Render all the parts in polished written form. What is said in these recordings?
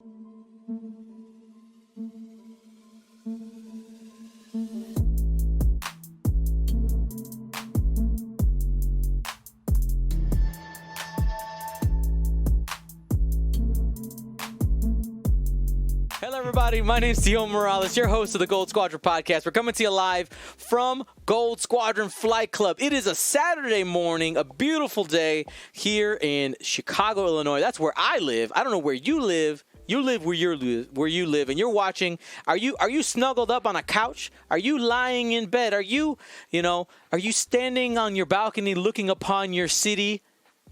Hello, everybody. My name's Theo Morales, your host of the Gold Squadron podcast. We're coming to you live from Gold Squadron Flight Club. It is a Saturday morning, a beautiful day here in Chicago, Illinois. That's where I live. I don't know where you live. You live where you live, and you're watching. Are you snuggled up on a couch? Are you lying in bed? Are you standing on your balcony looking upon your city?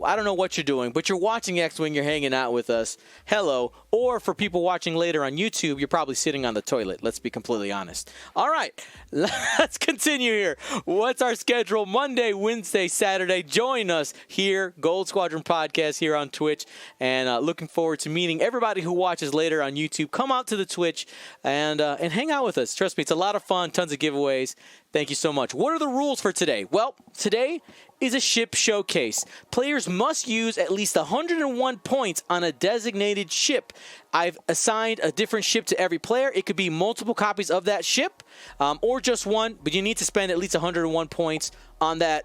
I don't know what you're doing, but you're watching X-Wing, you're hanging out with us. Hello. Or for people watching later on YouTube, you're probably sitting on the toilet. Let's be completely honest. All right, let's continue here. What's our schedule? Monday, Wednesday, Saturday. Join us here, Gold Squadron Podcast here on Twitch. And looking forward to meeting everybody who watches later on YouTube. Come out to the Twitch and hang out with us. Trust me, it's a lot of fun, tons of giveaways. Thank you so much. What are the rules for today? Well, today is a ship showcase. Players must use at least 101 points on a designated ship. I've assigned a different ship to every player. It could be multiple copies of that ship or just one, but you need to spend at least 101 points on that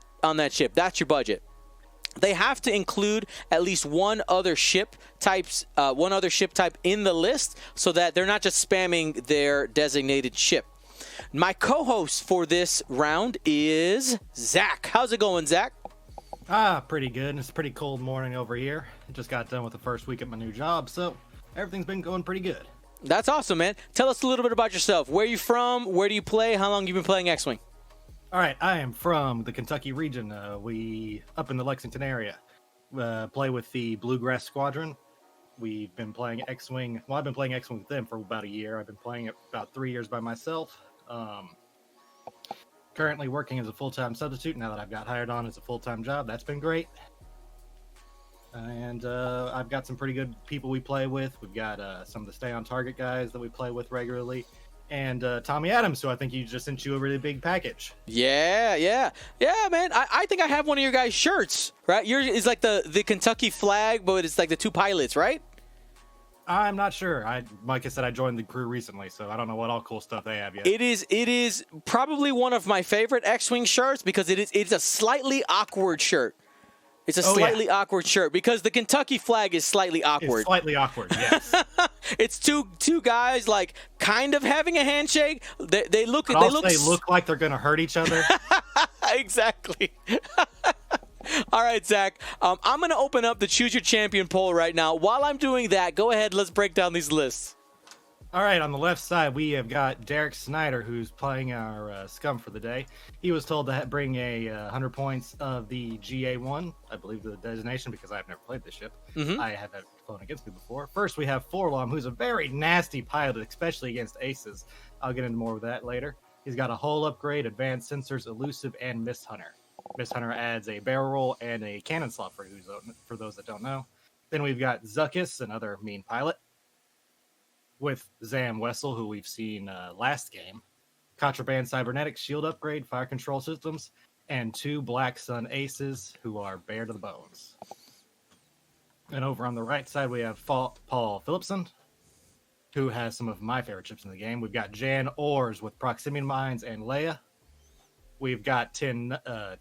ship. That's your budget. They have to include at least one other ship type in the list so that they're not just spamming their designated ship. My co-host for this round is Zach. How's it going, Zach? Pretty good. It's a pretty cold morning over here. I just got done with the first week at my new job, so everything's been going pretty good. That's awesome, man. Tell us a little bit about yourself. Where are you from? Where do you play? How long have you been playing X-Wing? All right, I am from the Kentucky region. We up in the Lexington area. Play with the Bluegrass Squadron. We've been playing X-Wing. Well, I've been playing X-Wing with them for about a year. I've been playing it about 3 years by myself. Currently working as a full-time substitute now that I've got hired on as a full-time job. That's been great. And I've got some pretty good people we play with. We've got some of the Stay on Target guys that we play with regularly. And Tommy Adams, who I think just sent you a really big package. Yeah, man. I think I have one of your guys' shirts, right? It's like the Kentucky flag, but it's like the two pilots, right? I'm not sure. Like I said, I joined the crew recently, so I don't know what all cool stuff they have yet. It is probably one of my favorite X-Wing shirts because it's a slightly awkward shirt. It's a slightly awkward shirt because the Kentucky flag is slightly awkward. It's slightly awkward, yes. It's two guys like kind of having a handshake. They look like they're gonna hurt each other. Exactly. All right, Zach. I'm going to open up the Choose Your Champion poll right now. While I'm doing that, go ahead. Let's break down these lists. All right, on the left side, we have got Derek Snider, who's playing our Scum for the day. He was told to bring 100 points of the GA1, I believe the designation, because I've never played this ship. Mm-hmm. I haven't flown against me before. First, we have Forlom, who's a very nasty pilot, especially against aces. I'll get into more of that later. He's got a hull upgrade, advanced sensors, elusive, and Mist Hunter. Mist Hunter adds a barrel roll and a cannon slot for those that don't know. Then we've got Zuckus, another mean pilot, with Zam Wessel, who we've seen last game. Contraband Cybernetics, shield upgrade, fire control systems, and 2 Black Sun aces, who are bare to the bones. And over on the right side, we have Paul Philipson, who has some of my favorite ships in the game. We've got Jan Ors with proximity mines and Leia. We've got Tin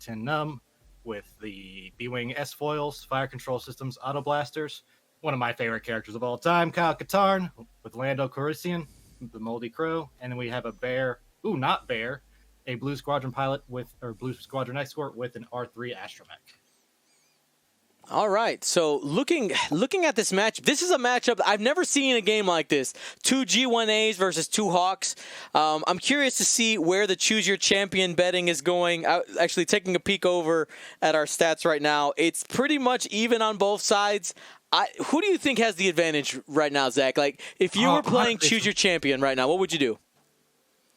Num with the B-Wing S-foils, fire control systems, auto blasters. One of my favorite characters of all time, Kyle Katarn with Lando Calrissian, the Moldy Crow. And then we have a Blue Squadron pilot Blue Squadron escort with an R3 astromech. All right, so looking at this match, this is a matchup I've never seen in a game like this. 2 G1As versus 2 Hawks. I'm curious to see where the Choose Your Champion betting is going. Actually, taking a peek over at our stats right now, it's pretty much even on both sides. Who do you think has the advantage right now, Zach? Like, if you were playing Choose Your Champion right now, what would you do?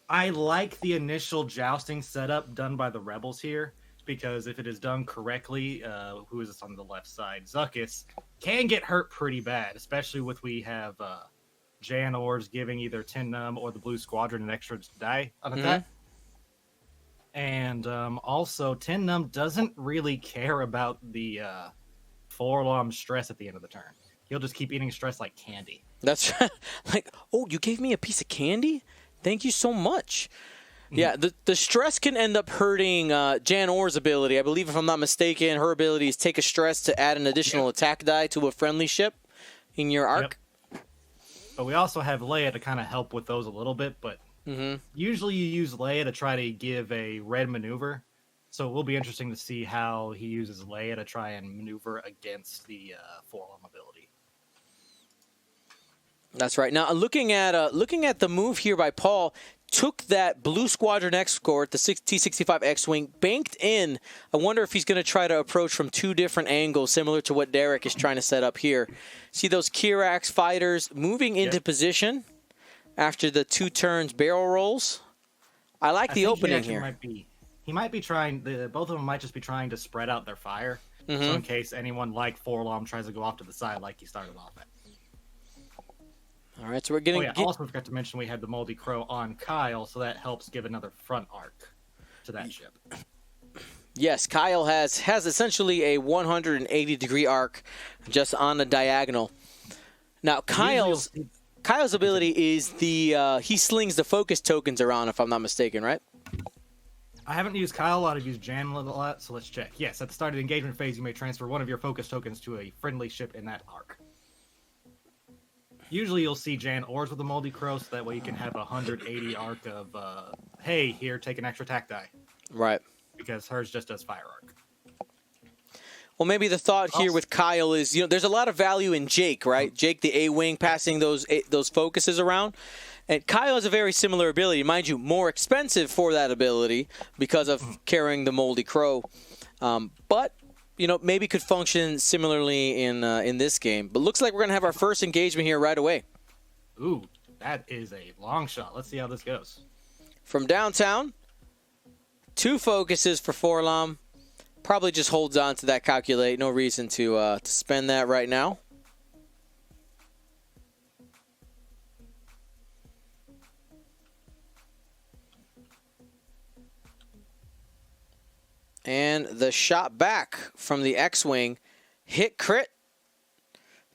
I like the initial jousting setup done by the Rebels here. Because if it is done correctly, who is this on the left side? Zuckus can get hurt pretty bad, especially with we have Jan Ors giving either Tin Num or the Blue Squadron an extra die on attack. And also, Tin Num doesn't really care about the Forlom stress at the end of the turn. he'll just keep eating stress like candy. That's like, oh, you gave me a piece of candy? Thank you so much. Yeah, the stress can end up hurting Jan Orr's ability. I believe, if I'm not mistaken, her ability is take a stress to add an additional attack die to a friendly ship in your arc. Yep. But we also have Leia to kind of help with those a little bit, but usually you use Leia to try to give a red maneuver. So it will be interesting to see how he uses Leia to try and maneuver against the Forlom ability. That's right. Now, looking at the move here by Paul, took that blue Squadron escort, the T-65 X-Wing, banked in. I wonder if he's going to try to approach from two different angles, similar to what Derek is trying to set up here. See those Kirax fighters moving into position after the 2 turns barrel rolls? I like the opening here. He might be trying, both of them might just be trying to spread out their fire. So in case anyone like Forlom tries to go off to the side like he started off at. All right, so we're getting... Also forgot to mention we had the Moldy Crow on Kyle, so that helps give another front arc to that ship. Yes, Kyle has essentially a 180-degree arc just on the diagonal. Now, Kyle's ability is he slings the focus tokens around, if I'm not mistaken, right? I haven't used Kyle a lot. I've used Jan a lot, so let's check. Yes, at the start of the engagement phase, you may transfer one of your focus tokens to a friendly ship in that arc. Usually you'll see Jan Orr's with the Moldy Crow, so that way you can have a 180 arc of, hey, here, take an extra attack die. Right. Because hers just does fire arc. Well, maybe the thought here with Kyle is, there's a lot of value in Jake, right? Jake, the A-Wing, passing those focuses around. And Kyle has a very similar ability. Mind you, more expensive for that ability because of carrying the Moldy Crow. But... maybe could function similarly in this game. But looks like we're going to have our first engagement here right away. Ooh, that is a long shot. Let's see how this goes. From downtown, 2 focuses for Forlom. Probably just holds on to that calculate. No reason to spend that right now. And the shot back from the X-Wing hit crit.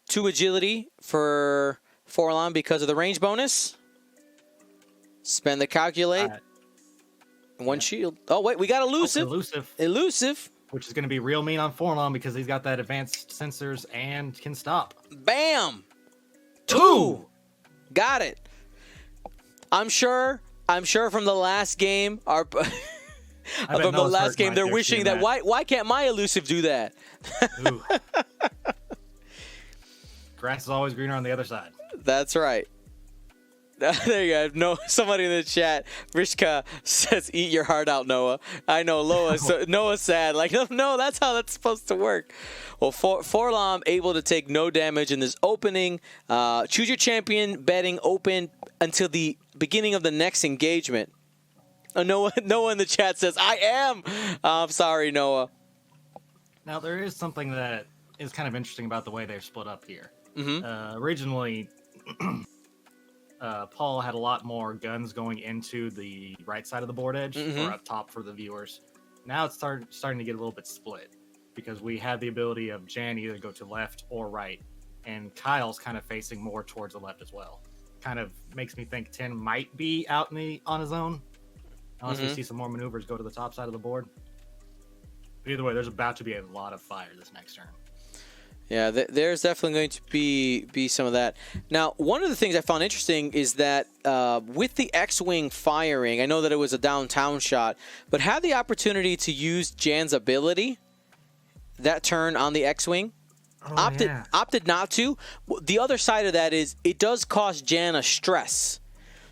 2 agility for Forlom because of the range bonus. Spend the calculate. 1 shield. Oh, wait, we got elusive. Elusive. Which is going to be real mean on Forlom because he's got that advanced sensors and can stop. Bam! 2! Got it. I'm sure from the last game, from the last game, they're wishing that why can't my elusive do that? Ooh. Grass is always greener on the other side. That's right. There you go. No, somebody in the chat, Rishka says, "Eat your heart out, Noah." I know Noah's sad. Like, no, that's how that's supposed to work. Well, Forlom able to take no damage in this opening. Choose your champion betting open until the beginning of the next engagement. Noah in the chat says, "I am." I'm sorry, Noah. Now, there is something that is kind of interesting about the way they're split up here. Originally, Paul had a lot more guns going into the right side of the board edge, or up top for the viewers. Now it's starting to get a little bit split, because we have the ability of Jan either go to left or right, and Kyle's kind of facing more towards the left as well. Kind of makes me think Tin might be out on his own, unless we see some more maneuvers go to the top side of the board. But either way, there's about to be a lot of fire this next turn. Yeah, there's definitely going to be some of that. Now, one of the things I found interesting is that with the X-Wing firing, I know that it was a downtown shot, but had the opportunity to use Jan's ability that turn on the X-Wing. Opted not to. The other side of that is it does cost Jan a stress.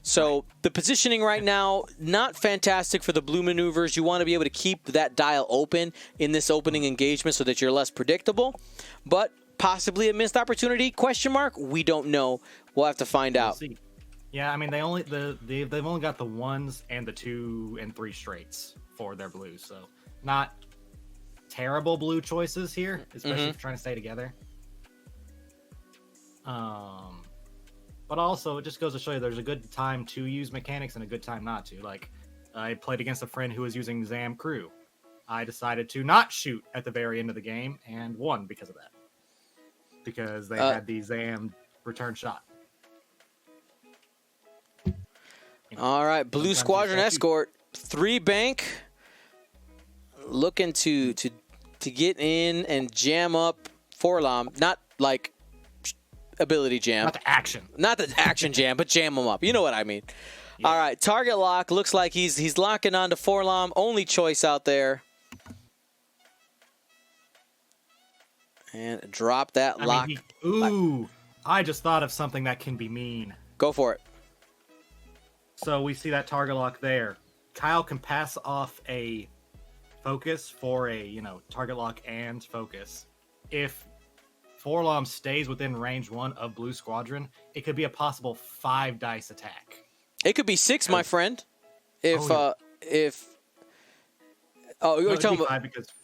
So the positioning right now, not fantastic for the blue maneuvers. You want to be able to keep that dial open in this opening engagement so that you're less predictable. But possibly a missed opportunity? Question mark? We don't know. We'll have to find out. See. Yeah, I mean they've only got the 1s and the 2 and 3 straights for their blues, so not terrible blue choices here, especially if you're trying to stay together. But also, it just goes to show you there's a good time to use mechanics and a good time not to. Like, I played against a friend who was using Zam Crew. I decided to not shoot at the very end of the game and won because of that. because they had the Zam return shot. All right, Blue Squadron Escort, 3 bank, looking to get in and jam up Forlom. Not like ability jam. Not the action. Not the action jam, but jam them up. You know what I mean. Yeah. All right, target lock. Looks like he's locking onto Forlom. Only choice out there. And drop that lock. I just thought of something that can be mean. Go for it. So we see that target lock there. Kyle can pass off a focus for a, target lock and focus. If Forlom stays within range 1 of Blue Squadron, it could be a possible 5 dice attack. It could be 6, my friend. You're talking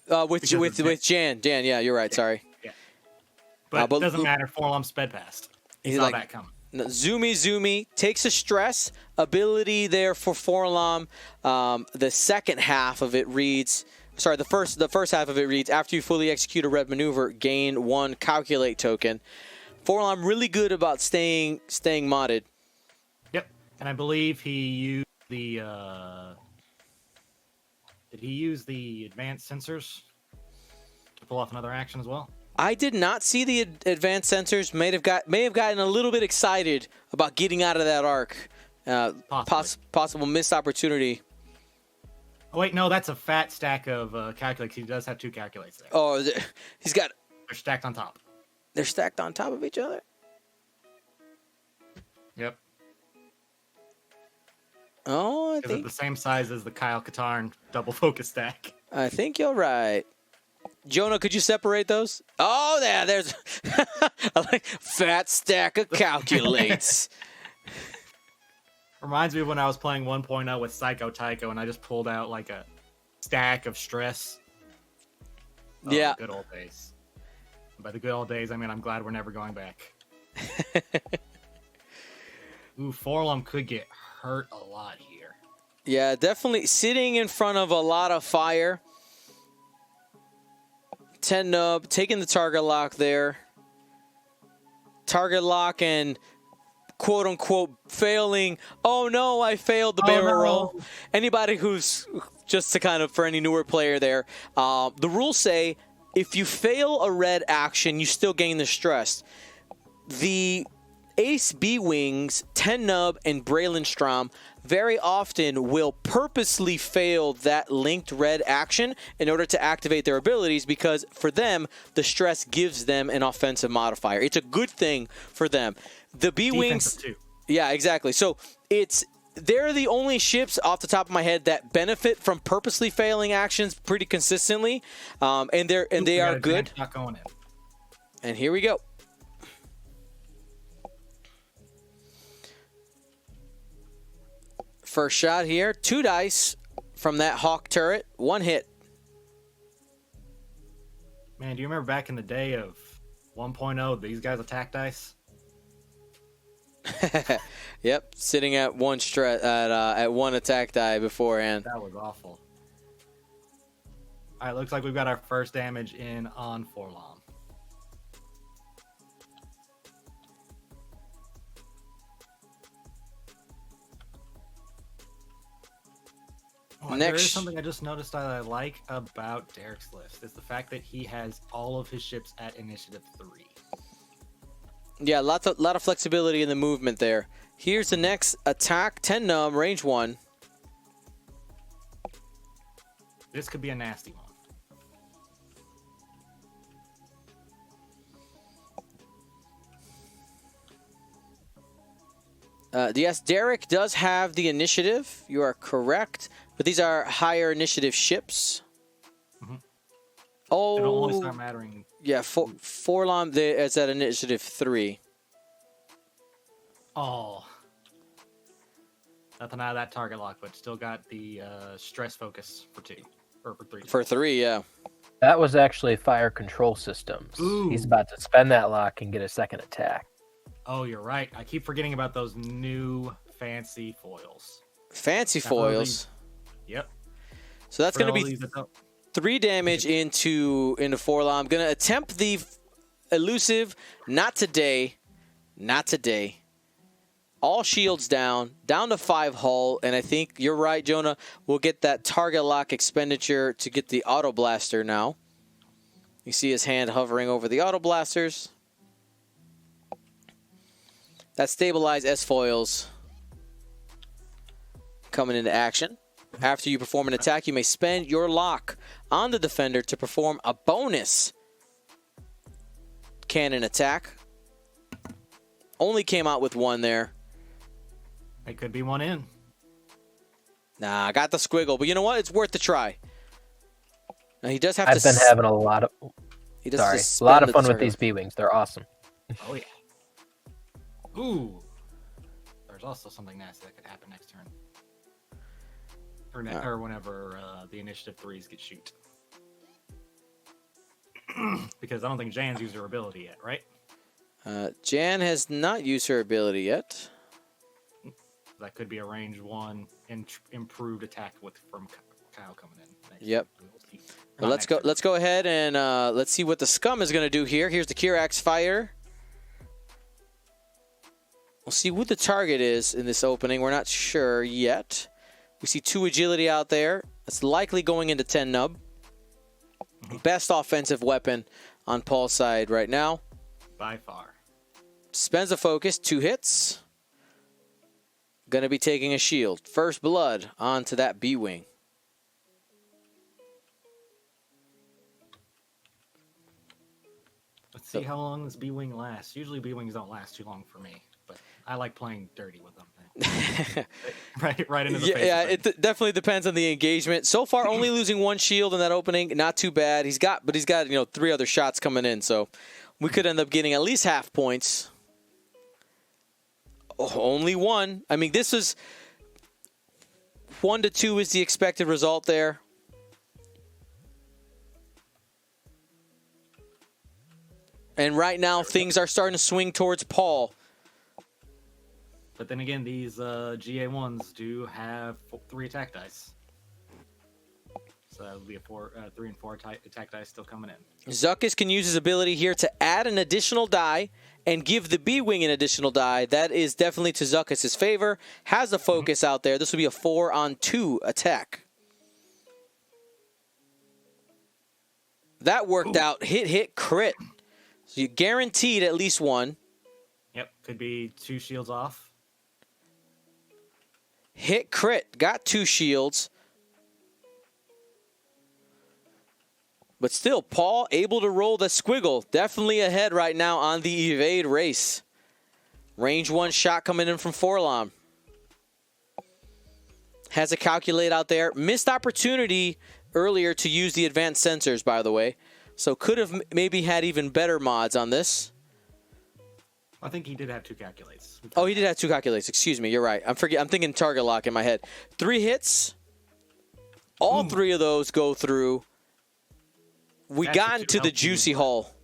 about with Jan. Dan, yeah, you're right. Yeah, sorry. Yeah. But it doesn't matter. Forlom sped past. He saw that coming. Zoomy takes a stress ability there for Forlom. The second half of it reads, the first half of it reads, after you fully execute a red maneuver, gain 1 calculate token. Forlom really good about staying modded. Yep, and I believe he used the. Did he use the advanced sensors to pull off another action as well? I did not see the advanced sensors. May have gotten a little bit excited about getting out of that arc. Possible missed opportunity. Oh wait, no, that's a fat stack of calculates. He does have 2 calculates there. Oh, he's got. They're stacked on top. They're stacked on top of each other. Yep. Oh, I think think the same size as the Kyle Katarn double focus stack. I think you're right. Jonah, could you separate those? Oh, there's a fat stack of calculates. Reminds me of when I was playing 1.0 with Psycho Tycho, and I just pulled out like a stack of stress. Yeah. The good old days. And by the good old days, I mean I'm glad we're never going back. Ooh, Forlom could get hurt a lot here. Yeah, definitely sitting in front of a lot of fire. 10 nub, taking the target lock there. Target lock and quote unquote failing. Oh no, I failed the barrel roll. Anybody who's just to kind of, for any newer player there, the rules say if you fail a red action, you still gain the stress. The Ace B-Wings, 10 nub, and Braelenstrom very often will purposely fail that linked red action in order to activate their abilities, because for them, the stress gives them an offensive modifier. It's a good thing for them. The B-Wings... too. Yeah, exactly. So they're the only ships off the top of my head that benefit from purposely failing actions pretty consistently, and they are good. Not going in. And here we go. First shot here, 2 dice from that Hawk turret, 1 hit. Man, do you remember back in the day of 1.0, these guys attack dice? Yep, sitting at 1 at 1 attack die beforehand. That was awful. All right, looks like we've got our first damage in on Forlom. There is something I just noticed that I like about Derek's list is the fact that he has all of his ships at initiative 3. Yeah, lot of flexibility in the movement there. Here's the next attack, 10 num, range 1. This could be a nasty one. Yes, Derek does have the initiative. You are correct. But these are higher initiative ships. Mm-hmm. Oh, it'll only start mattering. Yeah, Forlom is at initiative 3. Oh, nothing out of that target lock, but still got the stress focus for 2 or for 3. For 3, yeah. That was actually fire control systems. Ooh. He's about to spend that lock and get a second attack. Oh, you're right. I keep forgetting about those new fancy foils. Fancy foils. Yep. So that's going to be 3 damage into Forlom. I'm going to attempt the elusive. Not today. Not today. All shields down to 5 hull, and I think you're right, Jonah. We'll get that target lock expenditure to get the auto blaster now. You see his hand hovering over the auto blasters. That stabilized S-foils coming into action. After you perform an attack, you may spend your lock on the defender to perform a bonus cannon attack. Only came out with 1 there. It could be 1 in. Nah, I got the squiggle, but you know what? It's worth the try. Now he does have I've been having a lot of a lot of fun with these B-wings. They're awesome. Oh yeah. Ooh. There's also something nasty that could happen next turn. Or whenever the initiative 3s get shoot. Because I don't think Jan's used her ability yet, right? Jan has not used her ability yet. That could be a range 1 improved attack from Kyle coming in. Yep. Well, let's go ahead and let's see what the Scum is going to do here. Here's the Kirax Fire. We'll see what the target is in this opening. We're not sure yet. We see 2 agility out there. That's likely going into 10 nub. Best offensive weapon on Paul's side right now. By far. Spends a focus, 2 hits. Going to be taking a shield. First blood onto that B-wing. Let's see how long this B-wing lasts. Usually B-wings don't last too long for me, but I like playing dirty with them. right into the face. Yeah, it definitely depends on the engagement. So far, only losing 1 shield in that opening. Not too bad. He's got 3 other shots coming in, so we could end up getting at least half points. Oh, only 1. I mean, this is 1 to 2 is the expected result there. And right now, things are starting to swing towards Paul. But then again, these GA1s do have 3 attack dice. So that would be a 3 and 4 attack dice still coming in. Zuckus can use his ability here to add an additional die and give the B-wing an additional die. That is definitely to Zuckus' favor. Has a focus out there. This will be a 4-on-2 attack. That worked out. Hit, crit. So you guaranteed at least 1. Yep, could be 2 shields off. Hit, crit. Got 2 shields. But still, Paul able to roll the squiggle. Definitely ahead right now on the evade race. Range 1 shot coming in from Forlom. Has a calculate out there. Missed opportunity earlier to use the advanced sensors, by the way. So could have maybe had even better mods on this. I think he did have 2 calculates. Oh, he did have 2 calculates. Excuse me. You're right. I'm thinking target lock in my head. 3 hits. All 3 of those go through. We got into the juicy hull.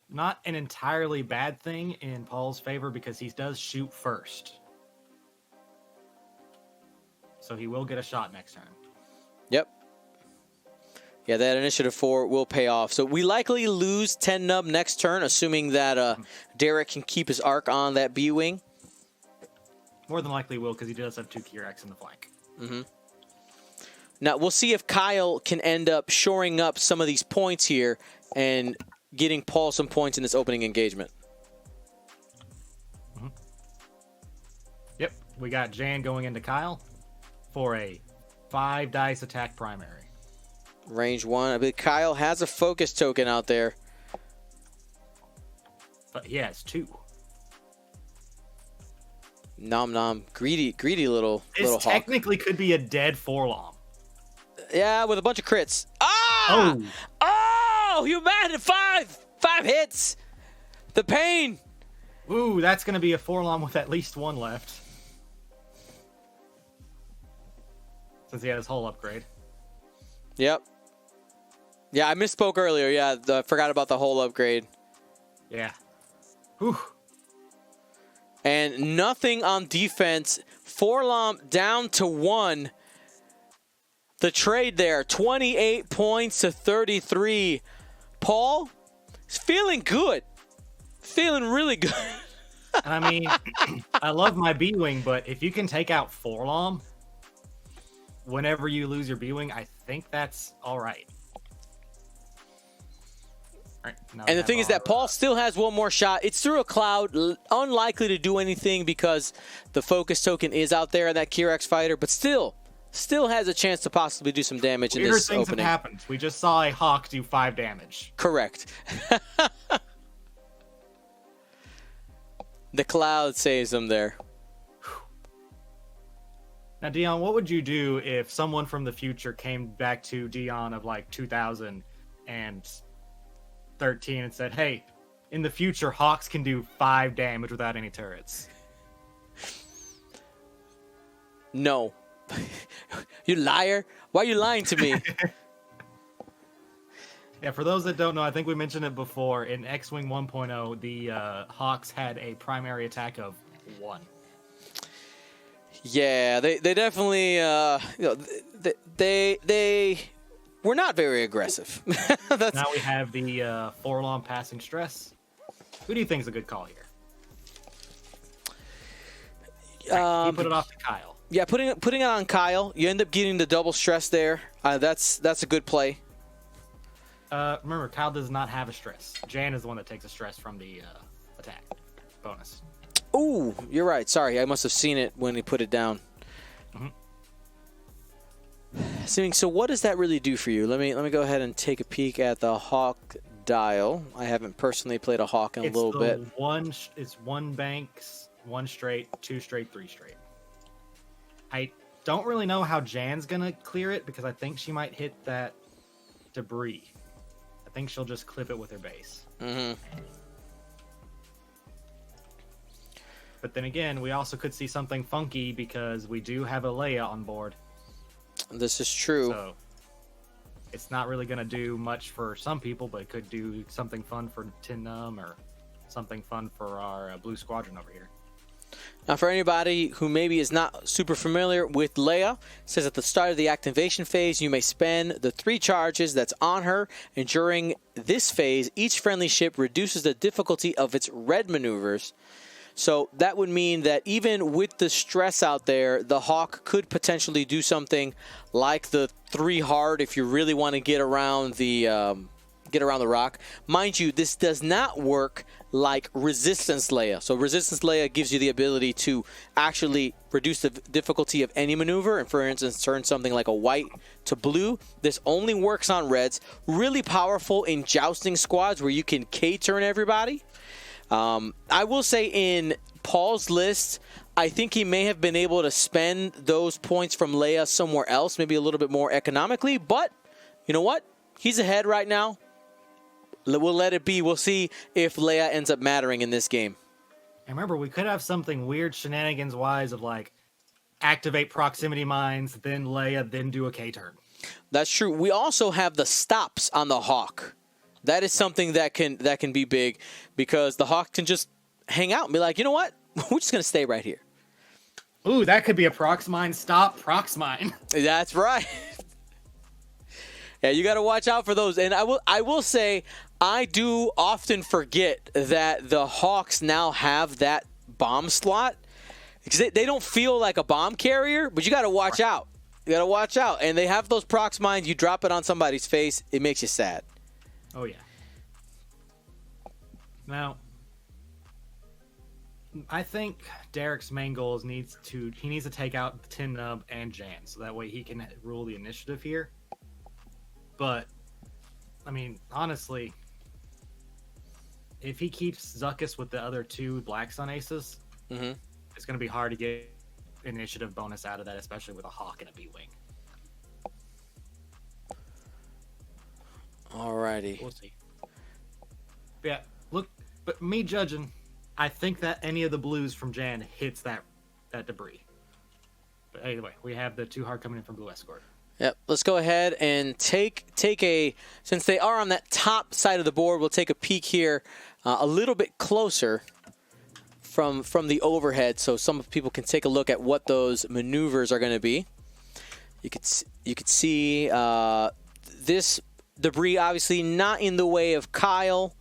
Not an entirely bad thing in Paul's favor because he does shoot first. So he will get a shot next turn. Yep. Yeah, that initiative 4 will pay off. So we likely lose 10 nub next turn, assuming that Derek can keep his arc on that B-wing. More than likely will because he does have 2 Kirax in the flank. Mm-hmm. Now, we'll see if Kyle can end up shoring up some of these points here and getting Paul some points in this opening engagement. Mm-hmm. Yep, we got Jan going into Kyle for a 5 dice attack primary. Range 1. I believe Kyle has a focus token out there. But he has 2. Nom nom. Greedy little hawk. Technically could be a dead Forlom. Yeah, with a bunch of crits. Ah! Oh, you mad at 5 hits. The pain. Ooh, that's going to be a Forlom with at least 1 left. Since he had his whole upgrade. Yep. Yeah, I misspoke earlier. Yeah, I forgot about the whole upgrade. Yeah. Whew. And nothing on defense. Forlom down to 1. The trade there, 28 points to 33. Paul is feeling good. Feeling really good. And I mean, I love my B-Wing, but if you can take out Forlom whenever you lose your B-Wing, I think that's all right. And the thing is that Paul still has one more shot. It's through a cloud, unlikely to do anything because the focus token is out there in that Kirax fighter, but still has a chance to possibly do some damage in this opening. Weird things have happened. We just saw a Hawk do 5 damage. Correct. The cloud saves them there. Now, Dion, what would you do if someone from the future came back to Dion of like 2013 and said, hey, in the future, Hawks can do 5 damage without any turrets? No. You liar. Why are you lying to me? Yeah, for those that don't know, I think we mentioned it before. In X-Wing 1.0, the Hawks had a primary attack of 1. Yeah, they definitely, they were not very aggressive. Now we have the Forlom passing stress. Who do you think is a good call here? You put it off to Kyle. Yeah, putting it on Kyle. You end up getting the double stress there. That's a good play. Remember, Kyle does not have a stress. Jan is the one that takes a stress from the attack bonus. Ooh, you're right. Sorry, I must have seen it when he put it down. So what does that really do for you? Let me go ahead and take a peek at the Hawk dial. I haven't personally played a Hawk in a little bit. It's 1 banks, 1 straight, 2 straight, 3 straight. I don't really know how Jan's gonna clear it because I think she might hit that debris. I think she'll just clip it with her base. But then again, we also could see something funky because we do have a Leia on board. This is true. So it's not really going to do much for some people, but it could do something fun for Tin Num or something fun for our Blue Squadron over here. Now, for anybody who maybe is not super familiar with Leia, it says at the start of the activation phase, you may spend the 3 charges that's on her, and during this phase, each friendly ship reduces the difficulty of its red maneuvers. So that would mean that even with the stress out there, the Hawk could potentially do something like the 3 hard if you really want to get around the rock. Mind you, this does not work like Resistance Leia. So Resistance Leia gives you the ability to actually reduce the difficulty of any maneuver, and for instance, turn something like a white to blue. This only works on reds. Really powerful in jousting squads where you can K-turn everybody. I will say in Paul's list, I think he may have been able to spend those points from Leia somewhere else, maybe a little bit more economically, but you know what? He's ahead right now. We'll let it be. We'll see if Leia ends up mattering in this game. And remember, we could have something weird shenanigans-wise of like activate proximity mines, then Leia, then do a K-turn. That's true. We also have the stops on the Hawk. That is something that can be big because the Hawk can just hang out and be like, you know what? We're just going to stay right here. Ooh, that could be a prox mine. Stop prox mine. That's right. Yeah, you got to watch out for those. And I will say, I do often forget that the Hawks now have that bomb slot because they don't feel like a bomb carrier, but you got to watch out. You got to watch out. And they have those prox mines. You drop it on somebody's face, it makes you sad. Oh, yeah. Now, I think Derek's main goal is he needs to take out Tin Nub and Jan, so that way he can rule the initiative here. But, I mean, honestly, if he keeps Zuckuss with the other 2 Black Sun aces, it's going to be hard to get initiative bonus out of that, especially with a Hawk and a B-Wing. Alrighty. We'll see. Yeah, look, but me judging, I think that any of the blues from Jan hits that debris. But anyway, we have the 2 hard coming in from Blue Escort. Yep. Let's go ahead and take a, since they are on that top side of the board, we'll take a peek here a little bit closer from the overhead so some people can take a look at what those maneuvers are going to be. You could see this debris obviously not in the way of Kyle.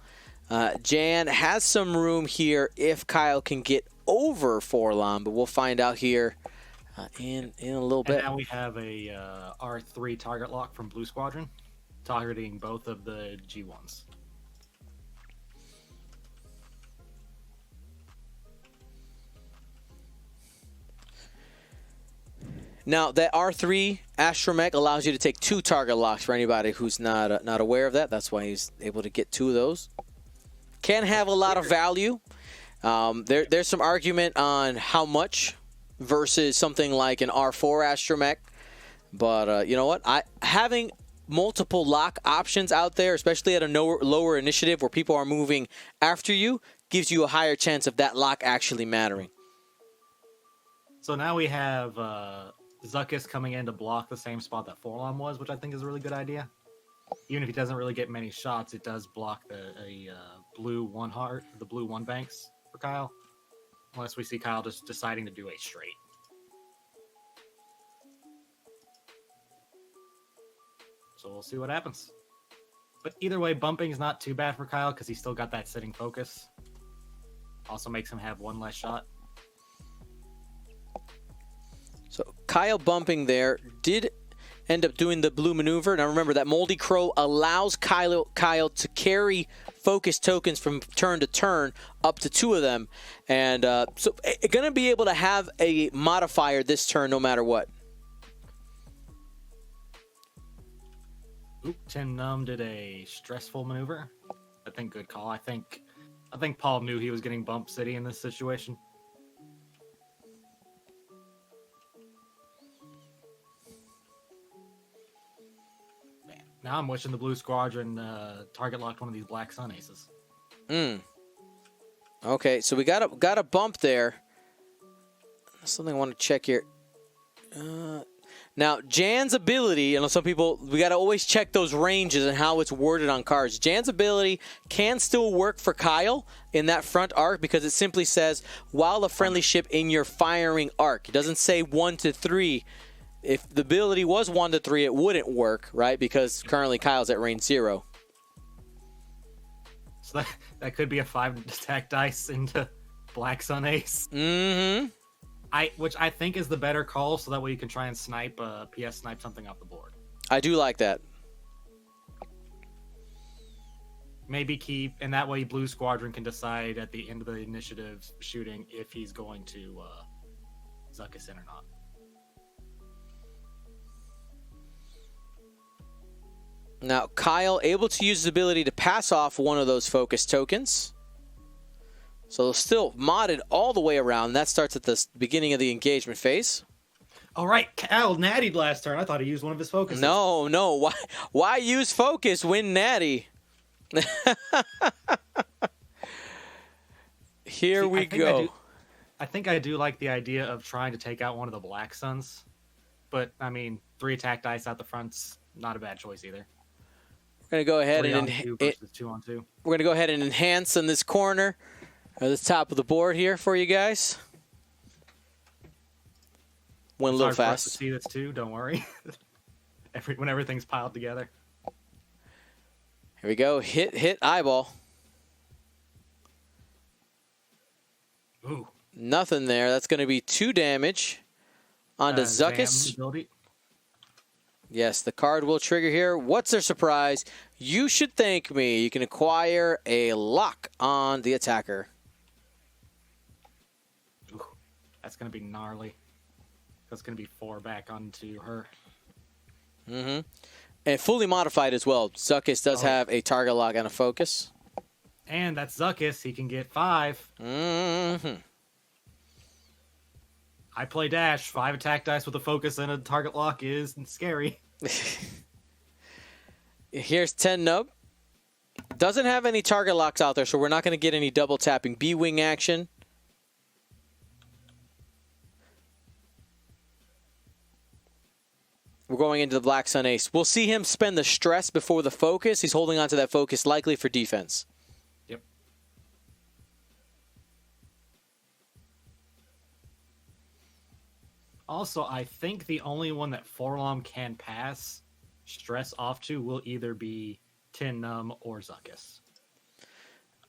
Jan has some room here if Kyle can get over Forlon, but we'll find out here in a little bit. And now we have a R3 target lock from Blue Squadron, targeting both of the G1s. Now, that R3 astromech allows you to take 2 target locks for anybody who's not aware of that. That's why he's able to get 2 of those. Can have a lot of value. There's some argument on how much versus something like an R4 astromech. But you know what? Having multiple lock options out there, especially at a lower initiative where people are moving after you, gives you a higher chance of that lock actually mattering. So now we have Zuckus coming in to block the same spot that Forlon was, which I think is a really good idea. Even if he doesn't really get many shots, it does block the blue 1 heart, the blue 1 banks for Kyle. Unless we see Kyle just deciding to do a straight. So we'll see what happens. But either way, bumping is not too bad for Kyle because he's still got that sitting focus. Also makes him have 1 less shot. So Kyle bumping there did end up doing the blue maneuver. Now remember that Moldy Crow allows Kyle to carry focus tokens from turn to turn, up to 2 of them. And so going to be able to have a modifier this turn no matter what. Oop, Tin Num did a stressful maneuver. I think good call. I think Paul knew he was getting bump city in this situation. Now I'm wishing the Blue Squadron target locked one of these Black Sun aces. Okay, so we got a bump there. Something I want to check here. Now, Jan's ability, some people, we got to always check those ranges and how it's worded on cards. Jan's ability can still work for Kyle in that front arc because it simply says, while a friendly ship in your firing arc. It doesn't say 1 to 3. If the ability was 1 to 3, it wouldn't work, right? Because currently Kyle's at range 0. So that could be a 5 attack dice into Black Sun Ace. Mm-hmm. Which I think is the better call, so that way you can try and snipe snipe something off the board. I do like that. Maybe keep, and that way Blue Squadron can decide at the end of the initiative shooting if he's going to Zuckus in or not. Now, Kyle able to use his ability to pass off one of those focus tokens. So still modded all the way around. That starts at the beginning of the engagement phase. All right, Kyle nattied last turn. I thought he used one of his focuses. No. Why use focus when natty? Here we go. I think I do like the idea of trying to take out one of the Black Suns. But, 3 attack dice out the front's not a bad choice either. We're going to go ahead 3 on 2 versus 2 on 2. We're going to go ahead and enhance in this corner, or the top of the board here for you guys. Went a little fast. For us to see this too, don't worry. When everything's piled together. Here we go. Hit eyeball. Ooh. Nothing there. That's going to be 2 damage onto Zuckus. Yes, the card will trigger here. What's their surprise? You should thank me. You can acquire a lock on the attacker. Ooh, that's going to be gnarly. That's going to be 4 back onto her. Mm-hmm. And fully modified as well. Zuckus does have a target lock and a focus. And that's Zuckus. He can get 5. Mm-hmm. I play Dash. 5 attack dice with a focus and a target lock is scary. Here's 10 Nub. Doesn't have any target locks out there, so we're not going to get any double tapping. B-Wing action. We're going into the Black Sun Ace. We'll see him spend the stress before the focus. He's holding on to that focus likely for defense. Yep. Also, I think the only one that Forlom can pass stress off to will either be Tin Num or Zuckus.